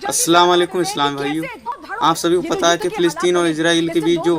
अस्सलाम वालेकुम इस्लाम भाइयों, आप सभी को पता है कि फ़िलिस्तीन और इजराइल के बीच जो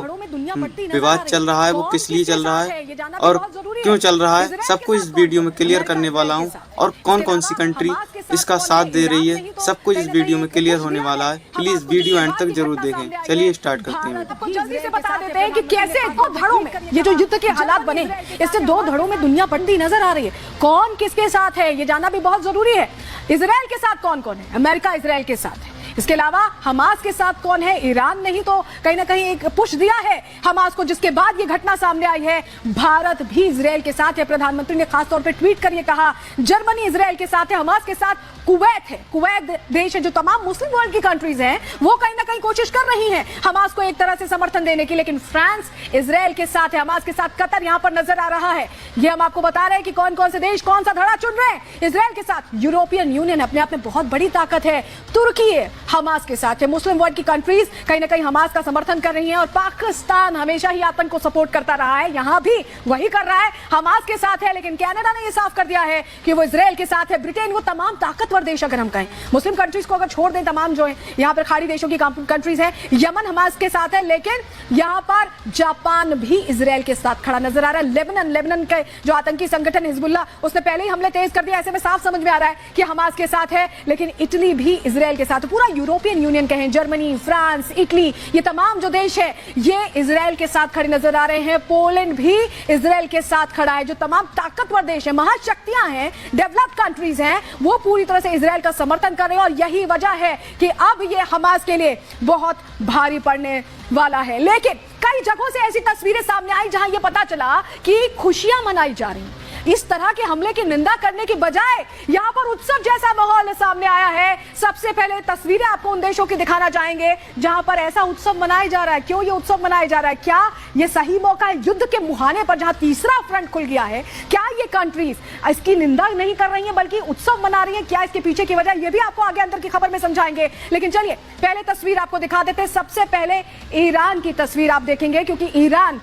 विवाद चल रहा है वो किस लिए चल रहा है और क्यों चल रहा है, सबको इस वीडियो में क्लियर करने वाला हूँ। और कौन कौन सी कंट्री इसका साथ दे रही है, सब कुछ इस वीडियो में क्लियर होने वाला है। प्लीज वीडियो एंड तक जरूर देखें। चलिए स्टार्ट करते हैं। जल्दी से बता देते हैं कि कैसे दो धड़ों में ये जो युद्ध के हालात बने, इससे दो धड़ों में दुनिया बंटती नजर आ रही है। कौन किसके साथ है ये जानना भी बहुत जरूरी है। इजराइल के साथ कौन कौन है? अमेरिका इजराइल के साथ है। इसके अलावा हमास के साथ कौन है? ईरान ने ही तो कहीं ना कहीं एक पुश दिया है हमास को, जिसके बाद ये घटना सामने आई है। भारत भी इजराइल के साथ है। प्रधानमंत्री ने खासतौर पे ट्वीट कर ये कहा, जर्मनी इजराइल के साथ है, हमास के साथ कुवैत है। कुवैत देश है, जो तमाम मुस्लिम वर्ल्ड की कंट्रीज हैं वो कहीं ना कहीं कोशिश कर रही हैं हमास को एक तरह से समर्थन देने की। लेकिन फ्रांस इजराइल के साथ है, हमास के साथ कतर यहां पर नजर आ रहा है। ये हम आपको बता रहे हैं कि कौन कौन से देश कौन सा धड़ा चुन रहे हैं इजराइल के साथ। यूरोपियन यूनियन अपने आप में बहुत बड़ी ताकत है। तुर्की है, हमास के साथ है। मुस्लिम वर्ल्ड की कंट्रीज कहीं ना कहीं हमास का समर्थन कर रही हैं। और पाकिस्तान हमेशा ही आतंक को सपोर्ट करता रहा है, यहां भी वही कर रहा है, हमास के साथ है। लेकिन कनाडा ने यह साफ कर दिया है कि वो इजराइल के साथ है। ब्रिटेन, वो तमाम ताकतवर देश अगर हम कहें, मुस्लिम कंट्रीज को अगर छोड़ दें, तमाम जो है यहां पर खाड़ी देशों की कंट्रीज है। यमन हमास के साथ है, लेकिन यहां पर जापान भी इजराइल के साथ खड़ा नजर आ रहा है। लेबनान के जो आतंकी संगठन हिजबुल्लाह, उसने पहले ही हमले तेज कर दिया। ऐसे में साफ समझ में आ रहा है कि हमास के साथ है। लेकिन इटली भी इजराइल के साथ, पूरा यूरोपियन यूनियन कहें, जर्मनी, फ्रांस, इटली, ये तमाम जो देश है ये इजराइल के साथ खड़े नजर आ रहे हैं। पोलैंड भी इजराइल के साथ खड़ा है। जो तमाम ताकतवर देश है, महाशक्तियां हैं, डेवलप्ड कंट्रीज हैं, वो पूरी तरह से इजराइल का समर्थन कर रहे हैं। और यही वजह है कि अब ये हमास के लिए बहुत भारी पड़ने वाला है। लेकिन कई जगहों से ऐसी तस्वीरें सामने आई जहां ये पता चला कि खुशियां मनाई जा रही हैं। इस तरह के हमले की निंदा करने की बजाय यहां पर उत्सव जैसा माहौल सामने आया है। सबसे पहले तस्वीरें आपको उन देशों की दिखाना चाहेंगे जहां पर ऐसा उत्सव मनाया जा रहा है। क्यों ये उत्सव मनाया जा रहा है? क्या ये सही मौका है युद्ध के मुहाने पर, जहां तीसरा फ्रंट खुल गया है? क्या ये कंट्रीज इसकी निंदा नहीं कर रही हैं बल्कि उत्सव मना रही हैं? क्या इसके पीछे की वजह, ये भी आपको आगे अंदर की खबर में समझाएंगे। लेकिन चलिए पहले तस्वीर आपको दिखा देते हैं। सबसे पहले ईरान की तस्वीर आप देखेंगे, क्योंकि ईरान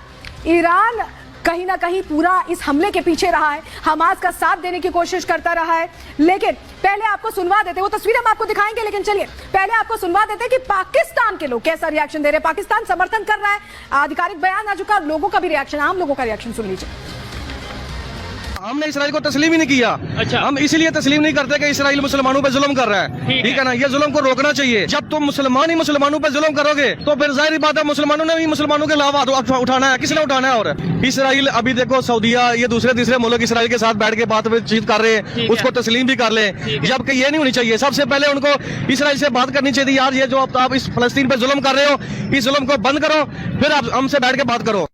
कहीं ना कहीं पूरा इस हमले के पीछे रहा है, हमास का साथ देने की कोशिश करता रहा है। लेकिन पहले आपको सुनवा देते, वो तस्वीर हम आपको दिखाएंगे, लेकिन चलिए पहले आपको सुनवा देते कि पाकिस्तान के लोग कैसा रिएक्शन दे रहे हैं। पाकिस्तान समर्थन कर रहा है, आधिकारिक बयान आ चुका, लोगों का भी रिएक्शन, आम लोगों का रिएक्शन सुन लीजिए। हमने इसराइल को तस्लीम ही नहीं किया। अच्छा। हम इसलिए तस्लीम नहीं करते कि इसराइल मुसलमानों पे जुल्म कर रहा है, ठीक है ना। ये जुल्म को रोकना चाहिए। जब तुम मुसलमान ही मुसलमानों पे जुल्म करोगे तो फिर जाहिर बात है मुसलमानों ने भी मुसलमानों के अलावा उठाना है। किसने उठाना है? और इसराइल अभी देखो, सऊदीया, ये दूसरे तीसरे मुल्क इसराइल के साथ बैठ के बातचीत कर रहे हैं, उसको तस्लीम भी कर ले। जबकि ये नहीं होनी चाहिए। सबसे पहले उनको इसराइल से बात करनी चाहिए, यार ये जो आप इस फलस्तीन पे जुल्म कर रहे हो, इस जुल्म को बंद करो, फिर आप हमसे बैठ के बात करो।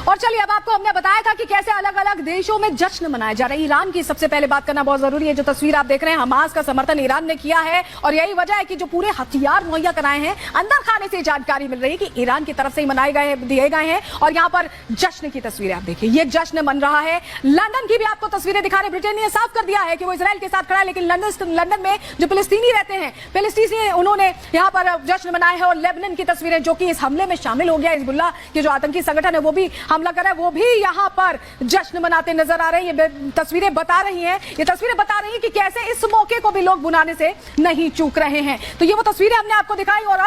और चलिए अब आपको हमने बताया था कि कैसे अलग अलग देशों में जश्न मनाए जा रहे हैं। ईरान की सबसे पहले बात करना बहुत जरूरी है। जो तस्वीर आप देख रहे हैं, हमास का समर्थन ईरान ने किया है। और यही वजह है कि जो पूरे हथियार मुहैया कराए हैं, अंदर खाने से जानकारी मिल रही है कि ईरान की तरफ से ही दिए गए हैं। और यहाँ पर जश्न की तस्वीरें आप देखिए, ये जश्न मन रहा है। लंदन की भी आपको तस्वीरें दिखा रहे। ब्रिटेन ने साफ कर दिया है कि वो इजराइल के साथ खड़ा है। लेकिन लंदन में जो फिलिस्तीनी रहते हैं, फिलिस्तीनी, उन्होंने यहाँ पर जश्न मनाए हैं। और लेबनान की तस्वीरें, जो कि इस हमले में शामिल हो गया, हिजबुल्लाह के जो आतंकी संगठन है वो भी हमला कर रहा है, वो भी यहाँ पर जश्न मनाते नजर आ रहे हैं। ये तस्वीरें बता रही हैं कि कैसे इस मौके को भी लोग बुलाने से नहीं चूक रहे हैं। तो ये वो तस्वीरें हमने आपको दिखाई। और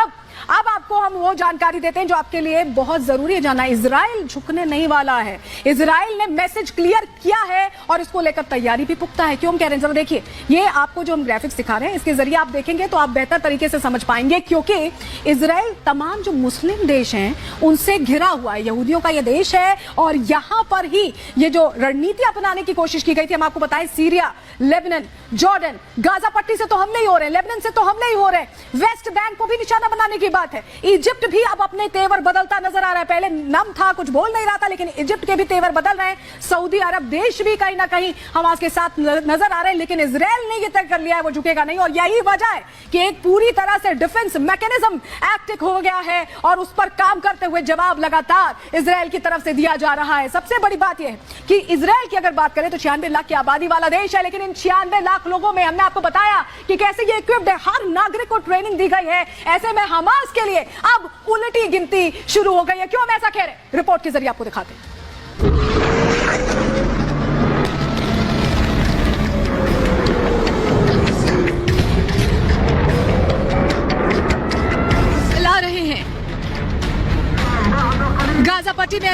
अब आपको हम वो जानकारी देते हैं जो आपके लिए बहुत जरूरी है जानना। इजराइल झुकने नहीं वाला है। इजराइल ने मैसेज क्लियर किया है और इसको लेकर तैयारी भी पुख्ता है। क्यों हम कह रहे हैं, जरा देखिए, ये आपको जो हम ग्राफिक्स दिखा रहे हैं, इसके जरिए आप देखेंगे तो आप बेहतर तरीके से समझ पाएंगे। क्योंकि इजराइल तमाम जो मुस्लिम देश हैं उनसे घिरा हुआ है, यहूदियों का यह देश है। और यहां पर ही ये जो रणनीति अपनाने की कोशिश की गई थी, हम आपको बताएं, सीरिया, लेबनान, जॉर्डन, गाजा पट्टी से तो हमले ही हो रहे हैं, लेबनान से तो हमले ही हो रहे हैं, वेस्ट बैंक को भी निशाना बनाने की बात है। इजिप्ट भी अब अपने तेवर बदलता नजर आ रहा है। पहले नम था, कुछ बोल नहीं रहा था, लेकिन इजिप्ट के भी तेवर बदल रहे हैं। सऊदी अरब देश भी कहीं ना कहीं हमास के साथ नजर आ रहे हैं। लेकिन इजराइल ने यह तय कर लिया है वो झुकेगा नहीं। और यही वजह है कि एक पूरी तरह से डिफेंस मैकेनिज्म एक्टिव हो गया है और उस पर काम करते हुए जवाब लगातार इजराइल की तरफ से दिया जा रहा है। सबसे बड़ी बात यह है कि इजराइल की अगर बात करें तो 96 लाख की आबादी वाला देश है। लेकिन इन 96 लाख लोगों में हमने आपको बताया कि कैसे ये इक्विप्ड है, हर नागरिक को ट्रेनिंग दी गई है। ऐसे में हमास के लिए अब उल्टी गिनती शुरू हो गई है। क्यों हम ऐसा कह रहे हैं, रिपोर्ट के जरिए आपको दिखाते हैं।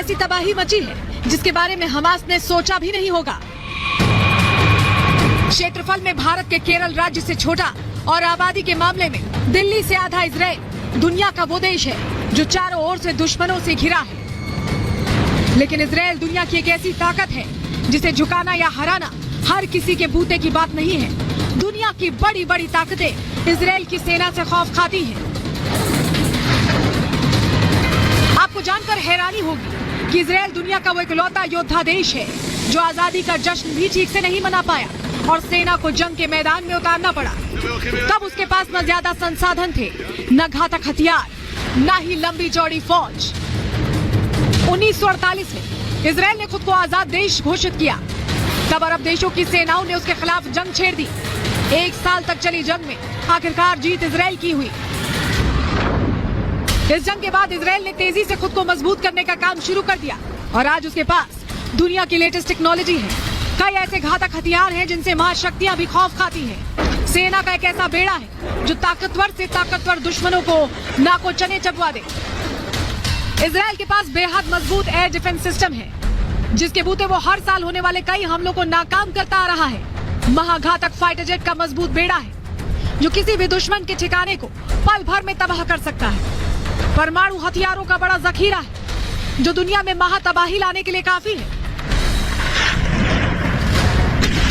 ऐसी तबाही मची है जिसके बारे में हमास ने सोचा भी नहीं होगा। क्षेत्रफल में भारत के केरल राज्य से छोटा और आबादी के मामले में दिल्ली से आधा इजराइल दुनिया का वो देश है जो चारों ओर से दुश्मनों से घिरा है। लेकिन इजराइल दुनिया की एक ऐसी ताकत है जिसे झुकाना या हराना हर किसी के बूते की बात नहीं है। दुनिया की बड़ी बड़ी ताकतें इजराइल की सेना से खौफ खाती हैं। आपको जानकर हैरानी होगी कि इजराइल दुनिया का वो इकलौता योद्धा देश है जो आजादी का जश्न भी ठीक से नहीं मना पाया और सेना को जंग के मैदान में उतारना पड़ा। तब उसके पास न ज्यादा संसाधन थे, न घातक हथियार, न ही लंबी चौड़ी फौज। 1948 में इजराइल ने खुद को आजाद देश घोषित किया। तब अरब देशों की सेनाओं ने उसके खिलाफ जंग छेड़ दी। 1 साल तक चली जंग में आखिरकार जीत इजराइल की हुई। इस जंग के बाद इजराइल ने तेजी से खुद को मजबूत करने का काम शुरू कर दिया और आज उसके पास दुनिया की लेटेस्ट टेक्नोलॉजी है। कई ऐसे घातक हथियार हैं जिनसे महाशक्तियां भी खौफ खाती हैं। सेना का एक ऐसा बेड़ा है जो ताकतवर से ताकतवर दुश्मनों को नाको चने चबवा दे। इजराइल के पास बेहद मजबूत एयर डिफेंस सिस्टम है जिसके बूते वो हर साल होने वाले कई हमलों को नाकाम करता आ रहा है। महाघातक फाइटर जेट का मजबूत बेड़ा है जो किसी भी दुश्मन के ठिकाने को पल भर में तबाह कर सकता है। परमाणु हथियारों का बड़ा जखीरा है जो दुनिया में महातबाही लाने के लिए काफी है।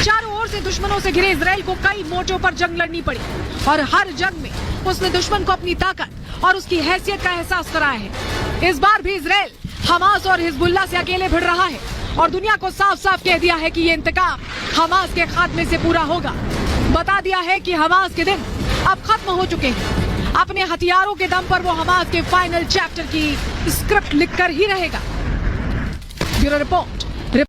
चारों ओर से दुश्मनों से घिरे इजराइल को कई मोर्चों पर जंग लड़नी पड़ी और हर जंग में उसने दुश्मन को अपनी ताकत और उसकी हैसियत का एहसास कराया है। इस बार भी इजराइल हमास और हिजबुल्लाह से अकेले भिड़ रहा है और दुनिया को साफ साफ कह दिया है कि ये इंतकाम हमास के खात्मे से पूरा होगा। बता दिया है कि हमास के दिन अब खत्म हो चुके हैं। अपने हथियारों के दम पर वो हमास के फाइनल चैप्टर की स्क्रिप्ट लिखकर ही रहेगा। Bureau report.